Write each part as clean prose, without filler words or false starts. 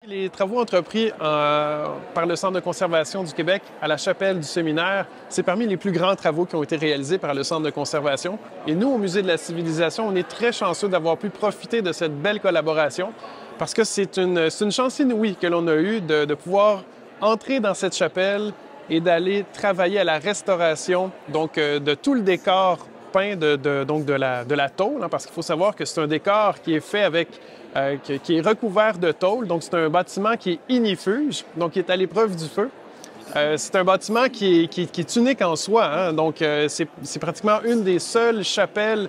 Les travaux entrepris par le Centre de conservation du Québec à la chapelle du Séminaire, c'est parmi les plus grands travaux qui ont été réalisés par le Centre de conservation. Et nous, au Musée de la Civilisation, on est très chanceux d'avoir pu profiter de cette belle collaboration parce que c'est une chance inouïe que l'on a eue de pouvoir entrer dans cette chapelle et d'aller travailler à la restauration de tout le décor peint de la tôle, parce qu'il faut savoir que c'est un décor qui est fait avec qui est recouvert de tôle. Donc, c'est un bâtiment qui est ignifuge, donc qui est à l'épreuve du feu. C'est un bâtiment qui est unique en soi, hein? Donc, c'est pratiquement une des seules chapelles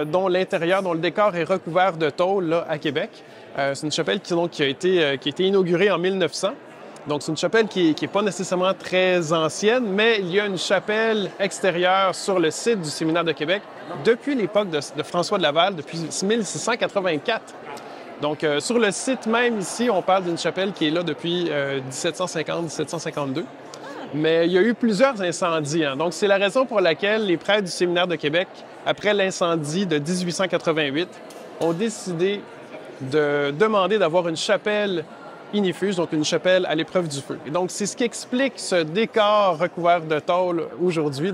dont l'intérieur, dont le décor est recouvert de tôle là, à Québec. C'est une chapelle qui a été inaugurée en 1900. Donc, c'est une chapelle qui n'est pas nécessairement très ancienne, mais il y a une chapelle extérieure sur le site du Séminaire de Québec depuis l'époque de François de Laval, depuis 1684. Donc, sur le site même ici, on parle d'une chapelle qui est là depuis 1750-1752. Mais il y a eu plusieurs incendies, hein. Donc, c'est la raison pour laquelle les prêtres du Séminaire de Québec, après l'incendie de 1888, ont décidé de demander d'avoir une chapelle ignifuge, donc une chapelle à l'épreuve du feu. Et donc, c'est ce qui explique ce décor recouvert de tôle aujourd'hui,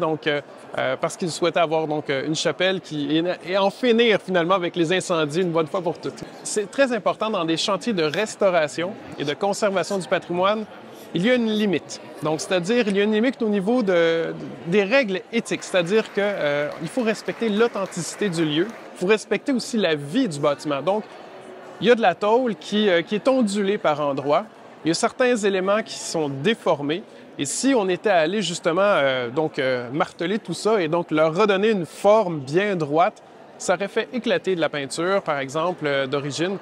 parce qu'ils souhaitaient avoir une chapelle et en finir finalement avec les incendies une bonne fois pour toutes. C'est très important dans des chantiers de restauration et de conservation du patrimoine, il y a une limite. Donc, c'est-à-dire, il y a une limite au niveau des règles éthiques, c'est-à-dire qu'il faut respecter l'authenticité du lieu, il faut respecter aussi la vie du bâtiment. Donc, il y a de la tôle qui est ondulée par endroits. Il y a certains éléments qui sont déformés. Et si on était allé justement marteler tout ça et donc leur redonner une forme bien droite, ça aurait fait éclater de la peinture, par exemple, d'origine.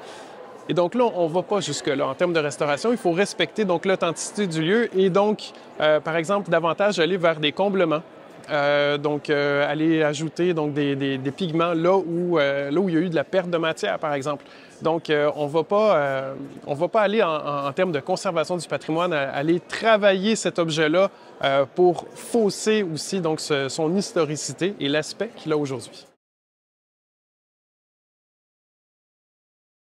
Et donc là, on ne va pas jusque-là. En termes de restauration, il faut respecter donc l'authenticité du lieu et donc, par exemple, davantage aller vers des comblements. Aller ajouter des pigments là où il y a eu de la perte de matière, par exemple. Donc, on va pas aller en termes de conservation du patrimoine, aller travailler cet objet-là pour fausser aussi son historicité et l'aspect qu'il a aujourd'hui.